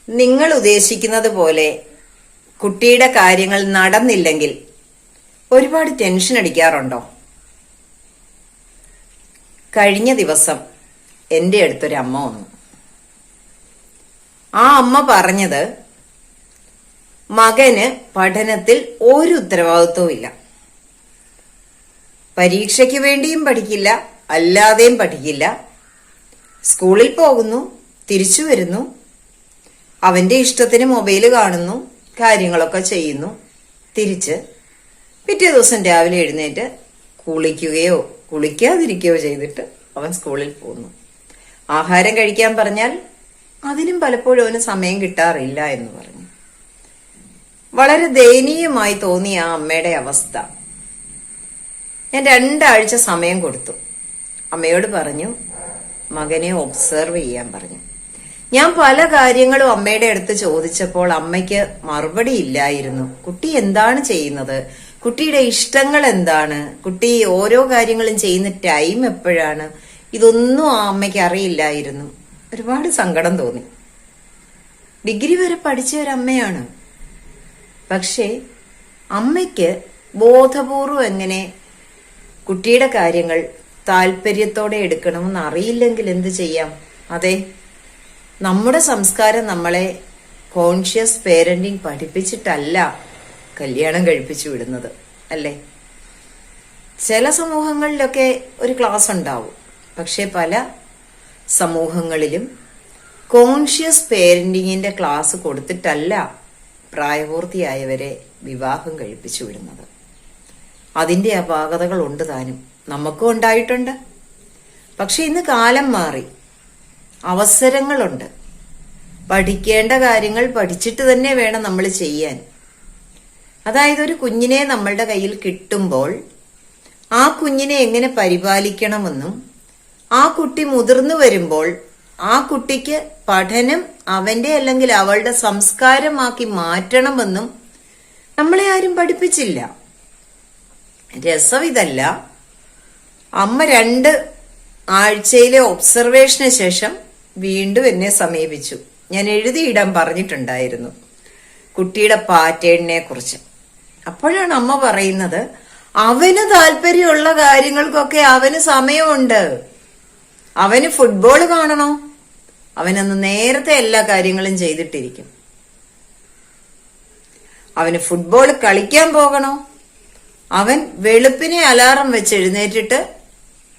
നിങ്ങൾ ഉദ്ദേശിക്കുന്നത് പോലെ കുട്ടിയുടെ കാര്യങ്ങൾ നടന്നില്ലെങ്കിൽ ഒരുപാട് ടെൻഷൻ അടിക്കാറുണ്ടോ? കഴിഞ്ഞ ദിവസം എൻ്റെ അടുത്തൊരു അമ്മ വന്നു. ആ അമ്മ പറഞ്ഞത് മകന് പഠനത്തിൽ ഒരു ഉത്തരവാദിത്വവും ഇല്ല. പരീക്ഷയ്ക്ക് വേണ്ടിയും പഠിക്കില്ല, അല്ലാതെയും പഠിക്കില്ല. സ്കൂളിൽ പോകുന്നു, തിരിച്ചു വരുന്നു, അവന്റെ ഇഷ്ടത്തിന് മൊബൈല് കാണുന്നു, കാര്യങ്ങളൊക്കെ ചെയ്യുന്നു, തിരിച്ച് പിറ്റേ ദിവസം രാവിലെ എഴുന്നേറ്റ് കുളിക്കുകയോ കുളിക്കാതിരിക്കുകയോ ചെയ്തിട്ട് അവൻ സ്കൂളിൽ പോകുന്നു. ആഹാരം കഴിക്കാൻ പറഞ്ഞാൽ അതിനും പലപ്പോഴും അവന് സമയം കിട്ടാറില്ല എന്ന് പറഞ്ഞു. വളരെ ദയനീയമായി തോന്നിയ ആ അമ്മയുടെ അവസ്ഥ. ഞാൻ 2 ആഴ്ച സമയം കൊടുത്തു. അമ്മയോട് പറഞ്ഞു മകനെ ഒബ്സർവ് ചെയ്യാൻ പറഞ്ഞു. ഞാൻ പല കാര്യങ്ങളും അമ്മയുടെ അടുത്ത് ചോദിച്ചപ്പോൾ അമ്മയ്ക്ക് മറുപടി ഇല്ലായിരുന്നു. കുട്ടി എന്താണ് ചെയ്യുന്നത്, കുട്ടിയുടെ ഇഷ്ടങ്ങൾ എന്താണ്, കുട്ടി ഓരോ കാര്യങ്ങളും ചെയ്യുന്ന ടൈം എപ്പോഴാണ്, ഇതൊന്നും ആ അമ്മയ്ക്ക് അറിയില്ലായിരുന്നു. ഒരുപാട് സങ്കടം തോന്നി. ഡിഗ്രി വരെ പഠിച്ച ഒരമ്മയാണ്. പക്ഷേ അമ്മയ്ക്ക് ബോധപൂർവം എങ്ങനെ കുട്ടിയുടെ കാര്യങ്ങൾ താല്പര്യത്തോടെ എടുക്കണമെന്ന് അറിയില്ലെങ്കിൽ എന്ത് ചെയ്യാം? അതെ, നമ്മുടെ സംസ്കാരം നമ്മളെ കോൺഷ്യസ് പേരന്റിങ് പഠിപ്പിച്ചിട്ടല്ല കല്യാണം കഴിപ്പിച്ചു വിടുന്നത്, അല്ലേ? ചില സമൂഹങ്ങളിലൊക്കെ ഒരു ക്ലാസ് ഉണ്ടാവും. പക്ഷെ പല സമൂഹങ്ങളിലും കോൺഷ്യസ് പേരന്റിങ്ങിന്റെ ക്ലാസ് കൊടുത്തിട്ടല്ല പ്രായപൂർത്തിയായവരെ വിവാഹം കഴിപ്പിച്ചു വിടുന്നത്. അതിന്റെ അപാകതകൾ ഉണ്ട് താനും, നമുക്കും ഉണ്ടായിട്ടുണ്ട്. പക്ഷെ ഇന്ന് കാലം മാറി, അവസരങ്ങളുണ്ട്. പഠിക്കേണ്ട കാര്യങ്ങൾ പഠിച്ചിട്ട് തന്നെ വേണം നമ്മൾ ചെയ്യാൻ. അതായത് ഒരു കുഞ്ഞിനെ നമ്മളുടെ കയ്യിൽ കിട്ടുമ്പോൾ ആ കുഞ്ഞിനെ എങ്ങനെ പരിപാലിക്കണമെന്നും ആ കുട്ടി മുതിർന്നു വരുമ്പോൾ ആ കുട്ടിക്ക് പഠനം അവന്റെ അല്ലെങ്കിൽ അവളുടെ സംസ്കാരമാക്കി മാറ്റണമെന്നും നമ്മളെ ആരും പഠിപ്പിച്ചില്ല. രസം ഇതല്ല, അമ്മ 2 ആഴ്ചയിലെ ഒബ്സർവേഷന് ശേഷം വീണ്ടും എന്നെ സമീപിച്ചു. ഞാൻ എഴുതിയിടാൻ പറഞ്ഞിട്ടുണ്ടായിരുന്നു കുട്ടിയുടെ പാറ്റേണിനെ കുറിച്ച്. അപ്പോഴാണ് അമ്മ പറയുന്നത് അവന് താല്പര്യമുള്ള കാര്യങ്ങൾക്കൊക്കെ അവന് സമയമുണ്ട്. അവന് ഫുട്ബോൾ കാണണോ, അവനന്ന് നേരത്തെ എല്ലാ കാര്യങ്ങളും ചെയ്തിട്ടിരിക്കും. അവന് ഫുട്ബോൾ കളിക്കാൻ പോകണോ, അവൻ വെളുപ്പിനെ അലാറം വെച്ച് എഴുന്നേറ്റിട്ട്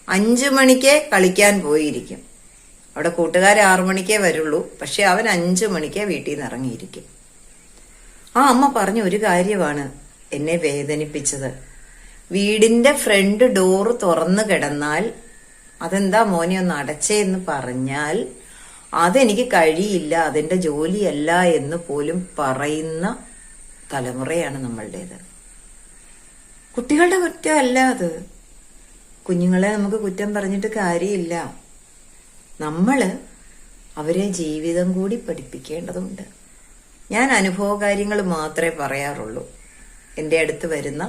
5 മണിക്ക് കളിക്കാൻ പോയിരിക്കും. അവിടെ കൂട്ടുകാർ 6 മണിക്കേ വരുള്ളൂ, പക്ഷെ അവൻ 5 മണിക്ക് വീട്ടിൽ നിന്ന് ഇറങ്ങിയിരിക്കും. ആ അമ്മ പറഞ്ഞ ഒരു കാര്യമാണ് എന്നെ വേദനിപ്പിച്ചത്. വീടിന്റെ ഫ്രണ്ട് ഡോറ് തുറന്നു കിടന്നാൽ അതെന്താ മോനെ ഒന്ന് അടച്ചേ എന്ന് പറഞ്ഞാൽ അതെനിക്ക് കഴിയില്ല, അതെന്റെ ജോലിയല്ല എന്ന് പോലും പറയുന്ന തലമുറയാണ് നമ്മളുടേത്. കുട്ടികളുടെ കുറ്റമല്ല അത്. കുഞ്ഞുങ്ങളെ നമുക്ക് കുറ്റം പറഞ്ഞിട്ട് കാര്യമില്ല. നമ്മള് അവരെ ജീവിതം കൂടി പഠിപ്പിക്കേണ്ടതുണ്ട്. ഞാൻ അനുഭവകാര്യങ്ങൾ മാത്രമേ പറയാറുള്ളൂ. എൻ്റെ അടുത്ത് വരുന്ന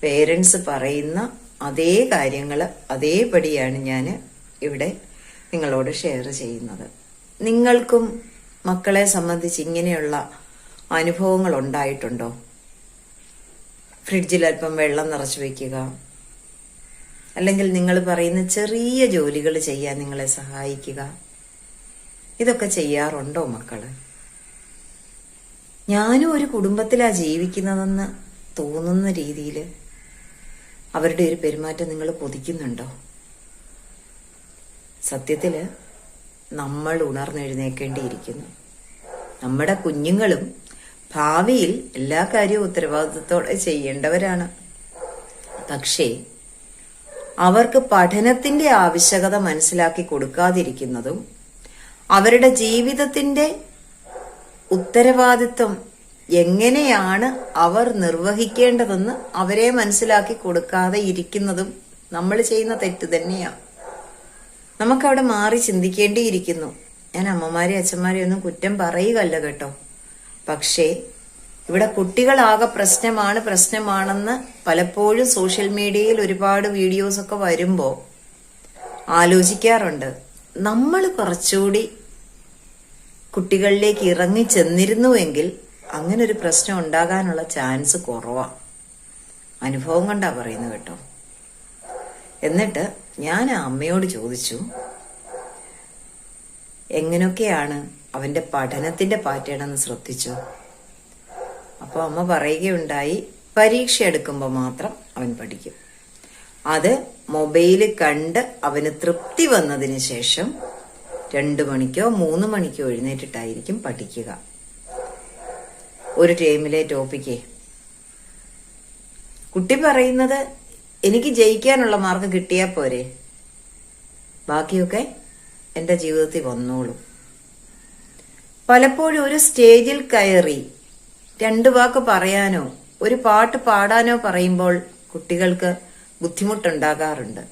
പേരൻസ് പറയുന്ന അതേ കാര്യങ്ങൾ അതേപടിയാണ് ഞാൻ ഇവിടെ നിങ്ങളോട് ഷെയർ ചെയ്യുന്നത്. നിങ്ങൾക്കും മക്കളെ സംബന്ധിച്ച് ഇങ്ങനെയുള്ള അനുഭവങ്ങൾ ഉണ്ടായിട്ടുണ്ടോ? ഫ്രിഡ്ജിൽ അല്പം വെള്ളം നിറച്ചു വെക്കുക, അല്ലെങ്കിൽ നിങ്ങൾ പറയുന്ന ചെറിയ ജോലികൾ ചെയ്യാൻ നിങ്ങളെ സഹായിക്കുക, ഇതൊക്കെ ചെയ്യാറുണ്ടോ മക്കള്? ഞാനും ഒരു കുടുംബത്തിലാ ജീവിക്കുന്നതെന്ന് തോന്നുന്ന രീതിയിൽ അവരുടെ ഒരു പെരുമാറ്റം നിങ്ങൾ കൊതിക്കുന്നുണ്ടോ? സത്യത്തില് നമ്മൾ ഉണർന്നെഴുന്നേക്കേണ്ടിയിരിക്കുന്നു. നമ്മുടെ കുഞ്ഞുങ്ങളും ഭാവിയിൽ എല്ലാ കാര്യവും ഉത്തരവാദിത്വത്തോടെ ചെയ്യേണ്ടവരാണ്. പക്ഷേ അവർക്ക് പഠനത്തിന്റെ ആവശ്യകത മനസ്സിലാക്കി കൊടുക്കാതിരിക്കുന്നതും അവരുടെ ജീവിതത്തിന്റെ ഉത്തരവാദിത്വം എങ്ങനെയാണ് അവർ നിർവഹിക്കേണ്ടതെന്ന് അവരെ മനസ്സിലാക്കി കൊടുക്കാതെ ഇരിക്കുന്നതും നമ്മൾ ചെയ്യുന്ന തെറ്റ് തന്നെയാണ്. നമുക്കവിടെ മാറി ചിന്തിക്കേണ്ടിയിരിക്കുന്നു. ഞാൻ അമ്മമാരെ അച്ഛന്മാരെ ഒന്നും കുറ്റം പറയുകയല്ല കേട്ടോ. പക്ഷേ ഇവിടെ കുട്ടികളാകെ പ്രശ്നമാണെന്ന് പലപ്പോഴും സോഷ്യൽ മീഡിയയിൽ ഒരുപാട് വീഡിയോസ് ഒക്കെ വരുമ്പോൾ ആലോചിക്കാറുണ്ട്. നമ്മൾ കുറച്ചുകൂടി കുട്ടികളിലേക്ക് ഇറങ്ങി ചെന്നിരുന്നുവെങ്കിൽ അങ്ങനെ ഒരു പ്രശ്നം ഉണ്ടാകാനുള്ള ചാൻസ് കുറവാണ്. അനുഭവം കൊണ്ടാ പറയുന്നത് കേട്ടോ. എന്നിട്ട് ഞാൻ ആ അമ്മയോട് ചോദിച്ചു, എങ്ങനെയൊക്കെയാണ് അവന്റെ പഠനത്തിന്റെ പാറ്റേൺ എന്ന് ശ്രദ്ധിച്ചു? അപ്പൊ അമ്മ പറയുകയുണ്ടായി, പരീക്ഷ എടുക്കുമ്പോൾ മാത്രം അവൻ പഠിക്കും. അത് മൊബൈല് കണ്ട് അവന് തൃപ്തി വന്നതിന് ശേഷം 2 മണിക്കോ 3 മണിക്കോ എഴുന്നേറ്റിട്ടായിരിക്കും പഠിക്കുക. ഒരു ടൈമിലെ ടോപ്പിക്കേ കുട്ടി പറയുന്നത്, എനിക്ക് ജയിക്കാനുള്ള മാർക്ക് കിട്ടിയാൽ പോരെ, ബാക്കിയൊക്കെ എന്റെ ജീവിതത്തിൽ വന്നോളും. പലപ്പോഴും ഒരു സ്റ്റേജിൽ കയറി 2 വാക്ക് പറയാനോ ഒരു പാട്ട് പാടാനോ പറയുമ്പോൾ കുട്ടികൾക്ക് ബുദ്ധിമുട്ടുണ്ടാകാറുണ്ട്.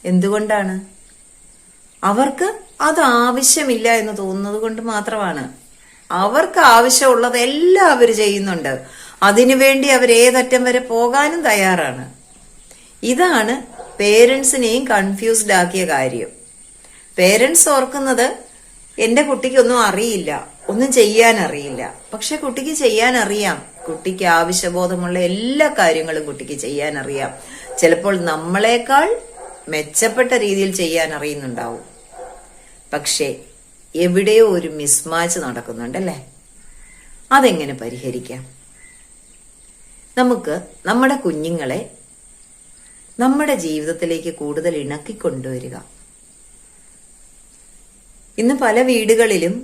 എന്തുകൊണ്ടാണ്? അവർക്ക് അത് ആവശ്യമില്ല എന്ന് തോന്നുന്നത് കൊണ്ട് മാത്രമാണ്. അവർക്ക് ആവശ്യമുള്ളത് എല്ലാം അവർ ചെയ്യുന്നുണ്ട്. അതിനുവേണ്ടി അവർ ഏതറ്റം വരെ പോകാനും തയ്യാറാണ്. ഇതാണ് പേരൻസിനെയും കൺഫ്യൂസ്ഡ് ആക്കിയ കാര്യം. പേരൻസ് ഓർക്കുന്നത്, എന്റെ കുട്ടിക്കൊന്നും അറിയില്ല, ഒന്നും ചെയ്യാൻ അറിയില്ല. പക്ഷെ കുട്ടിക്ക് ചെയ്യാൻ അറിയാം. കുട്ടിക്ക് ആവശ്യബോധമുള്ള എല്ലാ കാര്യങ്ങളും കുട്ടിക്ക് ചെയ്യാൻ അറിയാം. ചിലപ്പോൾ നമ്മളെക്കാൾ മെച്ചപ്പെട്ട രീതിയിൽ ചെയ്യാൻ അറിയുന്നുണ്ടാവും. പക്ഷെ എവിടെയോ ഒരു മിസ്മാച്ച് നടക്കുന്നുണ്ടല്ലേ? അതെങ്ങനെ പരിഹരിക്കാം? നമുക്ക് നമ്മുടെ കുഞ്ഞുങ്ങളെ നമ്മുടെ ജീവിതത്തിലേക്ക് കൂടുതൽ ഇണക്കിക്കൊണ്ടുവരിക. ഇന്ന് പല വീടുകളിലും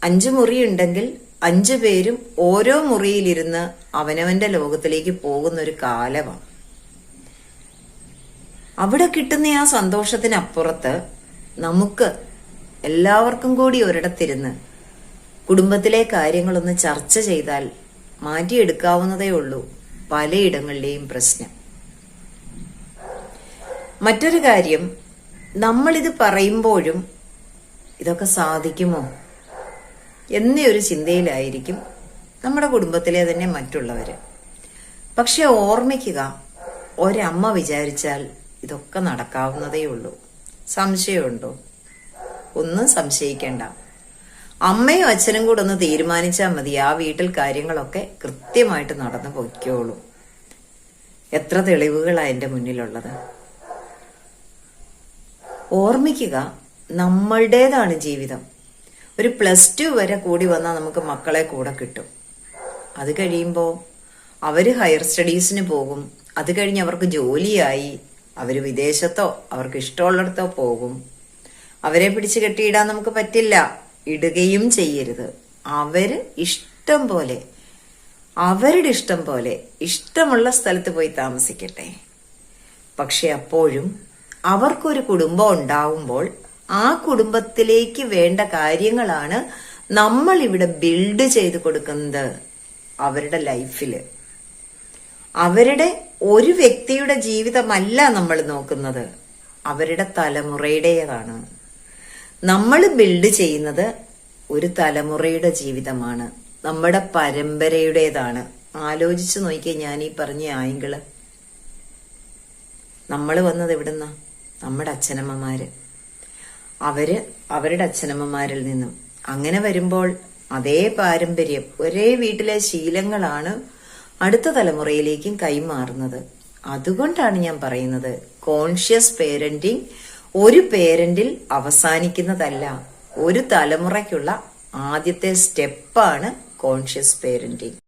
5 മുറിയുണ്ടെങ്കിൽ 5 പേരും ഓരോ മുറിയിലിരുന്ന് അവനവന്റെ ലോകത്തിലേക്ക് പോകുന്ന ഒരു കാലമാണ്. അവിടെ കിട്ടുന്ന ആ സന്തോഷത്തിനപ്പുറത്ത് നമുക്ക് എല്ലാവർക്കും കൂടി ഒരിടത്തിരുന്ന് കുടുംബത്തിലെ കാര്യങ്ങളൊന്ന് ചർച്ച ചെയ്താൽ മാറ്റിയെടുക്കാവുന്നതേ ഉള്ളൂ പലയിടങ്ങളിലെയും പ്രശ്നം. മറ്റൊരു കാര്യം, നമ്മളിത് പറയുമ്പോഴും ഇതൊക്കെ സാധിക്കുമോ എന്നൊരു ചിന്തയിലായിരിക്കും നമ്മുടെ കുടുംബത്തിലെ തന്നെ മറ്റുള്ളവര്. പക്ഷെ ഓർമ്മിക്കുക, ഒരമ്മ വിചാരിച്ചാൽ ഇതൊക്കെ നടക്കാവുന്നതേ ഉള്ളൂ. സംശയമുണ്ടോ? ഒന്നും സംശയിക്കേണ്ട. അമ്മയും അച്ഛനും കൂടെ ഒന്ന് തീരുമാനിച്ചാൽ മതി, ആ വീട്ടിൽ കാര്യങ്ങളൊക്കെ കൃത്യമായിട്ട് നടന്നു പൊയ്ക്കോളും. എത്ര തെളിവുകളാ എന്റെ മുന്നിലുള്ളത്. ഓർമ്മിക്കുക, നമ്മളുടേതാണ് ജീവിതം. ഒരു +2 വരെ കൂടി വന്നാൽ നമുക്ക് മക്കളെ കൂടെ കിട്ടും. അത് കഴിയുമ്പോൾ അവര് ഹയർ സ്റ്റഡീസിന് പോകും. അത് കഴിഞ്ഞ് അവർക്ക് ജോലിയായി, അവര് വിദേശത്തോ അവർക്ക് ഇഷ്ടമുള്ളിടത്തോ പോകും. അവരെ പിടിച്ച് കെട്ടിയിടാൻ നമുക്ക് പറ്റില്ല, ഇടുകയും ചെയ്യരുത്. അവര് ഇഷ്ടം പോലെ, അവരുടെ ഇഷ്ടം പോലെ ഇഷ്ടമുള്ള സ്ഥലത്ത് പോയി താമസിക്കട്ടെ. പക്ഷെ അപ്പോഴും അവർക്കൊരു കുടുംബം ഉണ്ടാവുമ്പോൾ ആ കുടുംബത്തിലേക്ക് വേണ്ട കാര്യങ്ങളാണ് നമ്മൾ ഇവിടെ ബിൽഡ് ചെയ്ത് കൊടുക്കുന്നത്. അവരുടെ ലൈഫില് അവരുടെ ഒരു വ്യക്തിയുടെ ജീവിതമല്ല നമ്മൾ നോക്കുന്നത്, അവരുടെ തലമുറയുടേതാണ്. നമ്മൾ ബിൽഡ് ചെയ്യുന്നത് ഒരു തലമുറയുടെ ജീവിതമാണ്, നമ്മുടെ പരമ്പരയുടേതാണ്. ആലോചിച്ചു നോക്കിയേ, ഞാൻ ഈ പറഞ്ഞ ആംഗിള്. നമ്മൾ വന്നത് എവിടുന്നാ? നമ്മുടെ അച്ഛനമ്മമാര്. അവര് അവരുടെ അച്ഛനമ്മമാരിൽ നിന്നും. അങ്ങനെ വരുമ്പോൾ അതേ പാരമ്പര്യം, ഒരേ വീട്ടിലെ ശീലങ്ങളാണ് അടുത്ത തലമുറയിലേക്കും കൈമാറുന്നത്. അതുകൊണ്ടാണ് ഞാൻ പറയുന്നത്, കോൺഷ്യസ് പേരന്റിങ് ഒരു പേരന്റിൽ അവസാനിക്കുന്നതല്ല, ഒരു തലമുറയ്ക്കുള്ള ആദ്യത്തെ സ്റ്റെപ്പാണ് കോൺഷ്യസ് പേരന്റിങ്.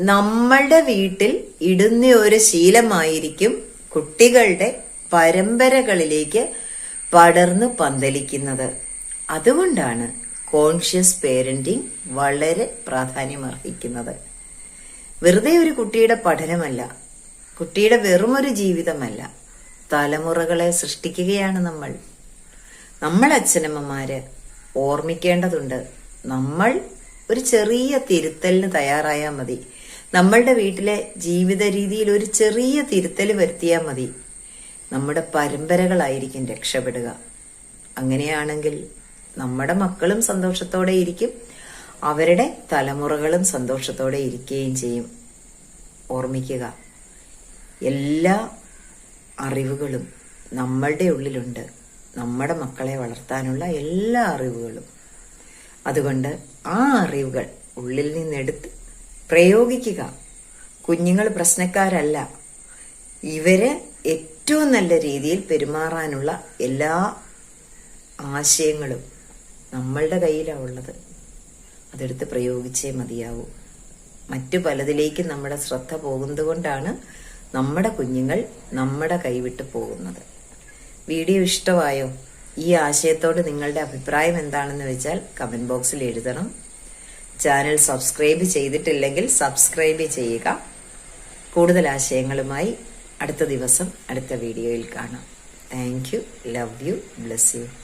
നമ്മളുടെ വീട്ടിൽ ഇടുന്ന ഒരു ശീലമായിരിക്കും കുട്ടികളുടെ പരമ്പരകളിലേക്ക് പടർന്നു പന്തലിക്കുന്നത്. അതുകൊണ്ടാണ് കോൺഷ്യസ് പേരന്റിങ് വളരെ പ്രാധാന്യമർഹിക്കുന്നത്. വെറുതെ ഒരു കുട്ടിയുടെ പഠനമല്ല, കുട്ടിയുടെ വെറുമൊരു ജീവിതമല്ല, തലമുറകളെ സൃഷ്ടിക്കുകയാണ് നമ്മൾ. നമ്മൾ അച്ഛനമ്മമാര് ഓർമ്മിക്കേണ്ടതുണ്ട്, നമ്മൾ ഒരു ചെറിയ തിരുത്തലിന് തയ്യാറായാൽ മതി. നമ്മളുടെ വീട്ടിലെ ജീവിത രീതിയിൽ ഒരു ചെറിയ തിരുത്തൽ വരുത്തിയാൽ മതി, നമ്മുടെ പരമ്പരകളായിരിക്കും രക്ഷപ്പെടുക. അങ്ങനെയാണെങ്കിൽ നമ്മുടെ മക്കളും സന്തോഷത്തോടെ ഇരിക്കും, അവരുടെ തലമുറകളും സന്തോഷത്തോടെ ഇരിക്കുകയും ചെയ്യും. ഓർമ്മിക്കുക, എല്ലാ അറിവുകളും നമ്മളുടെ ഉള്ളിലുണ്ട്. നമ്മുടെ മക്കളെ വളർത്താനുള്ള എല്ലാ അറിവുകളും. അതുകൊണ്ട് ആ അറിവുകൾ ഉള്ളിൽ നിന്നെടുത്ത് പ്രയോഗിക്കുക. കുഞ്ഞുങ്ങൾ പ്രശ്നക്കാരല്ല. ഇവര് ഏറ്റവും നല്ല രീതിയിൽ പെരുമാറാനുള്ള എല്ലാ ആശയങ്ങളും നമ്മളുടെ കയ്യിലാണ് ഉള്ളത്. അതെടുത്ത് പ്രയോഗിച്ചേ മതിയാവൂ. മറ്റു പലതിലേക്കും നമ്മുടെ ശ്രദ്ധ പോകുന്നത് കൊണ്ടാണ് നമ്മുടെ കുഞ്ഞുങ്ങൾ നമ്മുടെ കൈവിട്ട് പോകുന്നത്. വീഡിയോ ഇഷ്ടമായോ? ഈ ആശയത്തോട് നിങ്ങളുടെ അഭിപ്രായം എന്താണെന്ന് വെച്ചാൽ കമന്റ് ബോക്സിൽ എഴുതണം. ചാനൽ സബ്സ്ക്രൈബ് ചെയ്തിട്ടില്ലെങ്കിൽ സബ്സ്ക്രൈബ് ചെയ്യുക. കൂടുതൽ ആശയങ്ങളുമായി അടുത്ത ദിവസം അടുത്ത വീഡിയോയിൽ കാണാം. Thank you, love you, bless you.